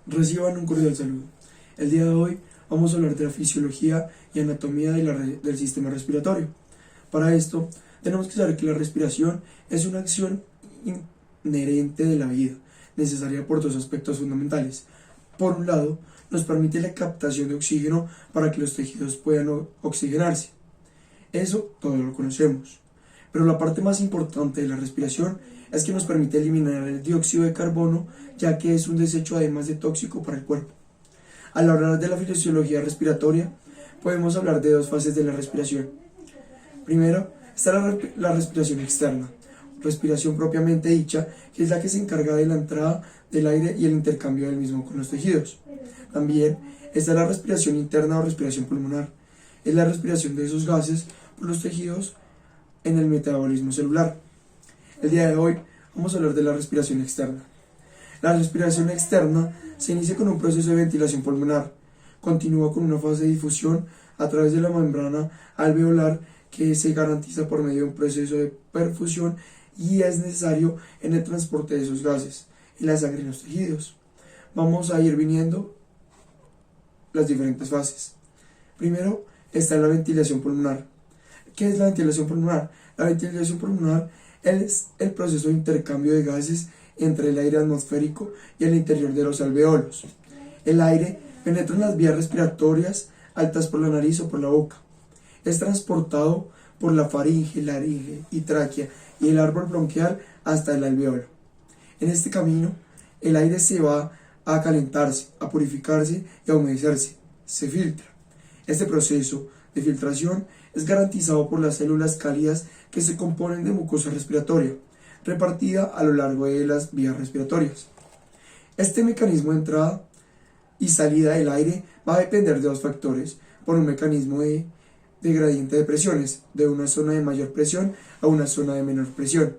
Reciban un cordial saludo. El día de hoy vamos a hablar de la fisiología y anatomía del sistema respiratorio. Para esto, tenemos que saber que la respiración es una acción inherente de la vida, necesaria por dos aspectos fundamentales. Por un lado, nos permite la captación de oxígeno para que los tejidos puedan oxigenarse. Eso todos lo conocemos. Pero la parte más importante de la respiración es que nos permite eliminar el dióxido de carbono, ya que es un desecho además de tóxico para el cuerpo. Al hablar de la fisiología respiratoria, podemos hablar de dos fases de la respiración. Primero está la respiración externa, respiración propiamente dicha, que es la que se encarga de la entrada del aire y el intercambio del mismo con los tejidos. También está la respiración interna o respiración pulmonar, es la respiración de esos gases por los tejidos en el metabolismo celular. El día de hoy vamos a hablar de la respiración externa. La respiración externa se inicia con un proceso de ventilación pulmonar, continúa con una fase de difusión a través de la membrana alveolar que se garantiza por medio de un proceso de perfusión y es necesario en el transporte de esos gases en la sangre y en los tejidos. Vamos a ir viniendo las diferentes fases. Primero está la ventilación pulmonar. ¿Qué es la ventilación pulmonar? La ventilación pulmonar es el proceso de intercambio de gases entre el aire atmosférico y el interior de los alveolos. El aire penetra en las vías respiratorias altas por la nariz o por la boca. Es transportado por la faringe, laringe y tráquea y el árbol bronquial hasta el alveolo. En este camino, el aire se va a calentarse, a purificarse y a humedecerse. Se filtra. Este proceso de filtración es garantizado por las células cálidas que se componen de mucosa respiratoria, repartida a lo largo de las vías respiratorias. Este mecanismo de entrada y salida del aire va a depender de dos factores, por un mecanismo de gradiente de presiones, de una zona de mayor presión a una zona de menor presión.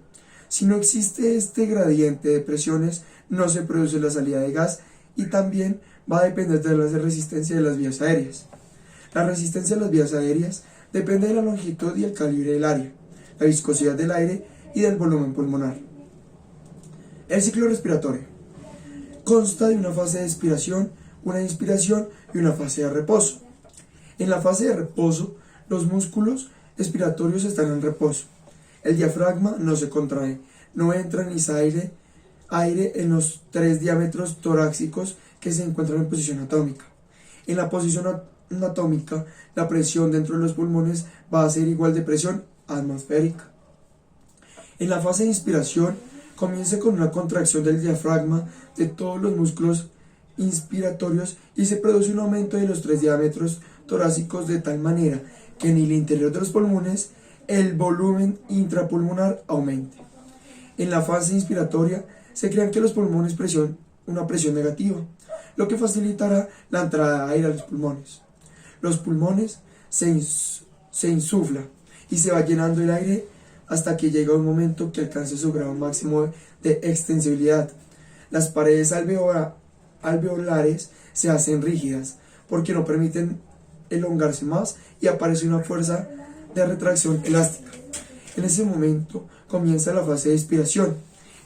Si no existe este gradiente de presiones, no se produce la salida de gas y también va a depender de la resistencia de las vías aéreas. La resistencia de las vías aéreas depende de la longitud y el calibre del área, la viscosidad del aire y del volumen pulmonar. El ciclo respiratorio consta de una fase de expiración, una inspiración y una fase de reposo. En la fase de reposo, los músculos respiratorios están en reposo. El diafragma no se contrae, no entra ni sale aire en los 3 diámetros torácicos que se encuentran en posición atómica. En la posición anatómica, la presión dentro de los pulmones va a ser igual de presión atmosférica. En la fase de inspiración, comienza con una contracción del diafragma de todos los músculos inspiratorios y se produce un aumento de los 3 diámetros torácicos de tal manera que en el interior de los pulmones el volumen intrapulmonar aumente. En la fase inspiratoria se crean que los pulmones una presión negativa, lo que facilitará la entrada de aire a los pulmones. Los pulmones se insufla y se va llenando el aire hasta que llega un momento que alcanza su grado máximo de extensibilidad. Las paredes alveolares se hacen rígidas porque no permiten elongarse más y aparece una fuerza de retracción elástica. En ese momento comienza la fase de expiración.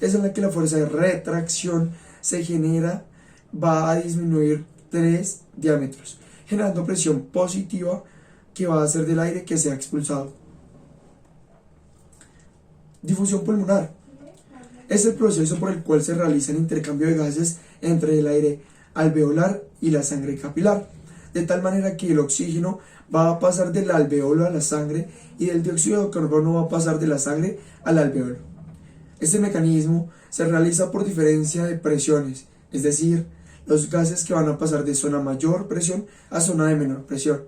Es en la que la fuerza de retracción se genera, va a disminuir 3 diámetros, generando presión positiva que va a hacer del aire que sea expulsado. Difusión pulmonar es el proceso por el cual se realiza el intercambio de gases entre el aire alveolar y la sangre capilar, de tal manera que el oxígeno va a pasar del alveolo a la sangre y el dióxido de carbono va a pasar de la sangre al alveolo. Este mecanismo se realiza por diferencia de presiones, es decir, los gases que van a pasar de zona mayor presión a zona de menor presión.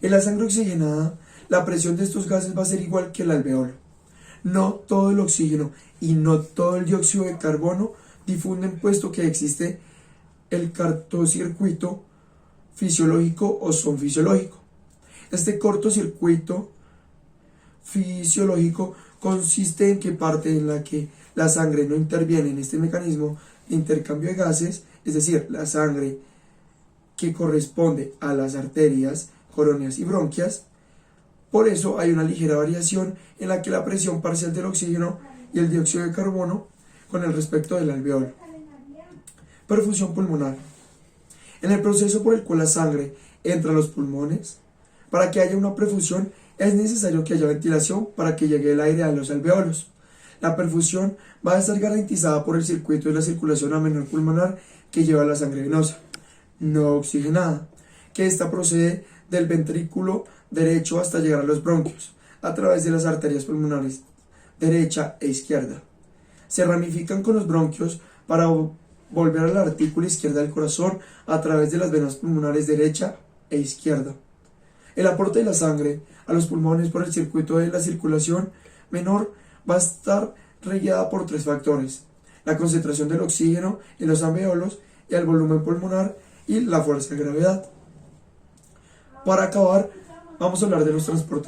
En la sangre oxigenada, la presión de estos gases va a ser igual que el alveolo. No todo el oxígeno y no todo el dióxido de carbono difunden, puesto que existe el cortocircuito fisiológico o son fisiológico. Este cortocircuito fisiológico consiste en que parte en la que la sangre no interviene en este mecanismo de intercambio de gases, es decir, la sangre que corresponde a las arterias, coroneas y bronquias. Por eso hay una ligera variación en la que la presión parcial del oxígeno y el dióxido de carbono con el respecto del alveolo. Perfusión pulmonar. En el proceso por el cual la sangre entra a los pulmones, para que haya una perfusión es necesario que haya ventilación para que llegue el aire a los alveolos. La perfusión va a estar garantizada por el circuito de la circulación amenor pulmonar que lleva la sangre venosa, no oxigenada, que ésta procede del ventrículo derecho hasta llegar a los bronquios, a través de las arterias pulmonares derecha e izquierda. Se ramifican con los bronquios para volver a la artícula izquierda del corazón a través de las venas pulmonares derecha e izquierda. El aporte de la sangre a los pulmones por el circuito de la circulación menor va a estar regulada por tres factores: la concentración del oxígeno en los alveolos, el volumen pulmonar y la fuerza de gravedad. Para acabar, vamos a hablar de los transportes